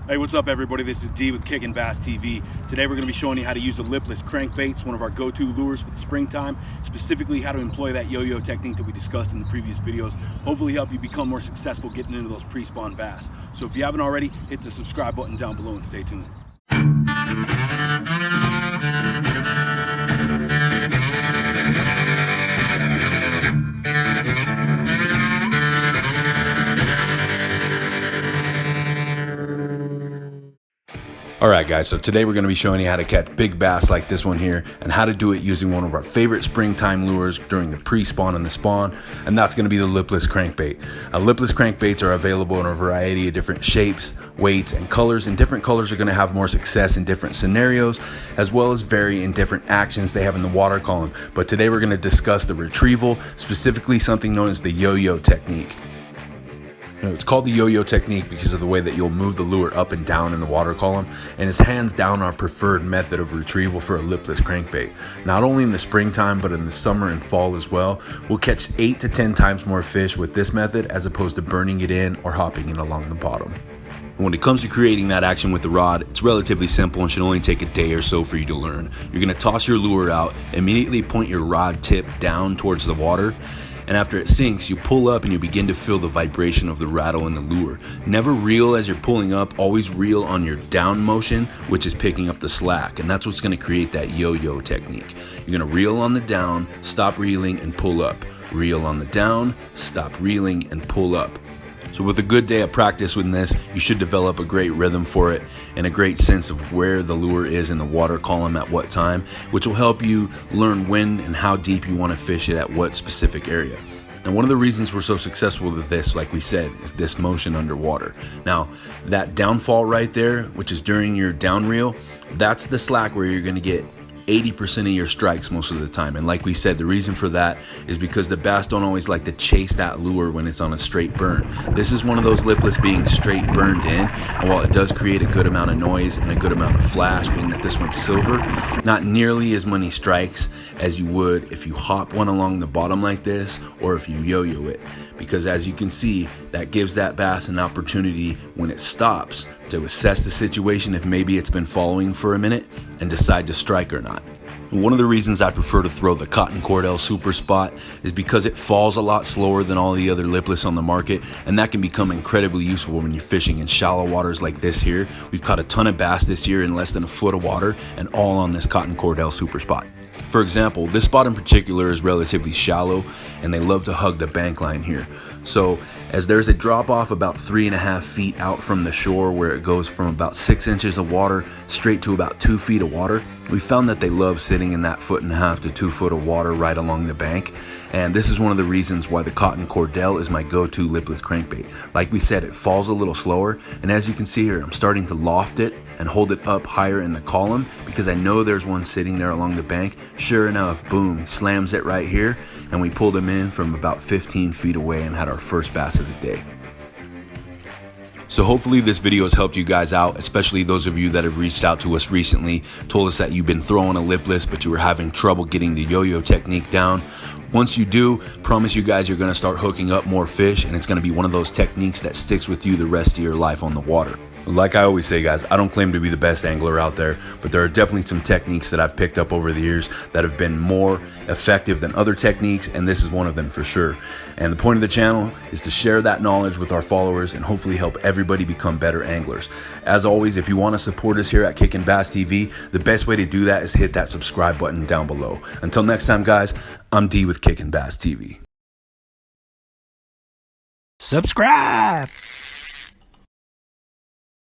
Hey, what's up everybody? This is D with KICKIN Bass TV. Today we're going to be showing you how to use the Lipless Crankbaits, one of our go-to lures for the springtime, specifically how to employ that yo-yo technique that we discussed in the previous videos. Hopefully help you become more successful getting into those pre-spawn bass. So if you haven't already, hit the subscribe button down below and stay tuned. Alright guys, so today we're going to be showing you how to catch big bass like this one here and how to do it using one of our favorite springtime lures during the pre-spawn and the spawn, and that's going to be the Lipless Crankbait. Lipless Crankbaits are available in a variety of different shapes, weights, and colors, and different colors are going to have more success in different scenarios as well as vary in different actions they have in the water column. But today we're going to discuss the retrieval, specifically something known as the yo-yo technique. It's called the yo-yo technique because of the way that you'll move the lure up and down in the water column, and it's hands down our preferred method of retrieval for a lipless crankbait. Not only in the springtime, but in the summer and fall as well. We'll catch 8 to 10 times more fish with this method as opposed to burning it in or hopping it along the bottom. When it comes to creating that action with the rod, it's relatively simple and should only take a day or so for you to learn. You're going to toss your lure out, immediately point your rod tip down towards the water, and after it sinks, you pull up and you begin to feel the vibration of the rattle in the lure. Never reel as you're pulling up, always reel on your down motion, which is picking up the slack, and that's what's going to create that yo-yo technique. You're going to reel on the down, stop reeling, and pull up. Reel on the down, stop reeling, and pull up. So with a good day of practice with this, you should develop a great rhythm for it and a great sense of where the lure is in the water column at what time, which will help you learn when and how deep you want to fish it at what specific area. And one of the reasons we're so successful with this, like we said, is this motion underwater. Now, that downfall right there, which is during your down reel, that's the slack where you're going to get 80% of your strikes most of the time. And like we said, the reason for that is because the bass don't always like to chase that lure when it's on a straight burn. This is one of those lipless being straight burned in, and while it does create a good amount of noise and a good amount of flash, being that this one's silver, not nearly as many strikes as you would if you hop one along the bottom like this or if you yo-yo it. Because as you can see, that gives that bass an opportunity when it stops to assess the situation, if maybe it's been following for a minute, and decide to strike or not. One of the reasons I prefer to throw the Cotton Cordell Super Spot is because it falls a lot slower than all the other lipless on the market, and that can become incredibly useful when you're fishing in shallow waters like this here. We've caught a ton of bass this year in less than a foot of water, and all on this Cotton Cordell Super Spot. For example, this spot in particular is relatively shallow and they love to hug the bank line here. So as there's a drop off about 3.5 feet out from the shore where it goes from about 6 inches of water straight to about 2 feet of water, we found that they love sitting in that 1.5 to 2 foot of water right along the bank. And this is one of the reasons why the Cotton Cordell is my go-to lipless crankbait. Like we said, it falls a little slower, and as you can see here, I'm starting to loft it and hold it up higher in the column because I know there's one sitting there along the bank. Sure enough, boom, slams it right here, and we pulled him in from about 15 feet away and had our first bass of the day. So hopefully this video has helped you guys out, especially those of you that have reached out to us recently, told us that you've been throwing a lipless but you were having trouble getting the yo-yo technique down. Once you do, promise you guys you're going to start hooking up more fish, and it's going to be one of those techniques that sticks with you the rest of your life on the water. Like I always say, guys, I don't claim to be the best angler out there, but there are definitely some techniques that I've picked up over the years that have been more effective than other techniques, and this is one of them for sure. And the point of the channel is to share that knowledge with our followers and hopefully help everybody become better anglers. As always, if you want to support us here at KICKIN Bass TV, the best way to do that is hit that subscribe button down below. Until next time, guys, I'm D with KICKIN Bass TV. Subscribe!